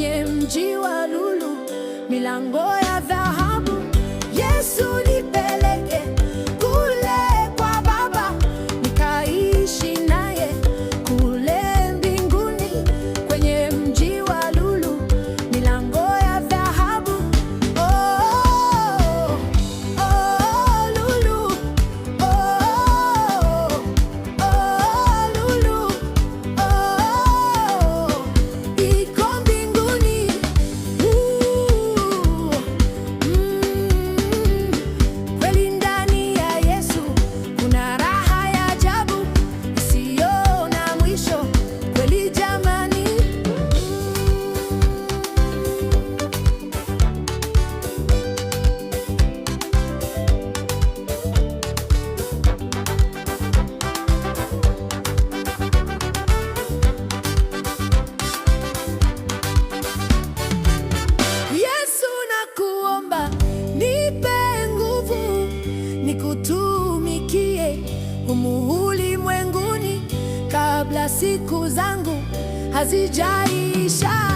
kwenye mji wa lulu, milango ya dhahabu. Yesu nipeleke kule kwa Baba, nikaishi naye kule mbinguni, kwenye mji wa lulu, milango ya dhahabu. Oh, oh, lulu, oh, oh, lulu, oh, iko mbinguni. Kweli ndani ya Yesu kuna raha ya ajabu isiyo na mwisho. Kweli jamani, Yesu nakuomba, nipe nguvu nikutumikie humu ulimwenguni kabla siku zangu hazijaisha.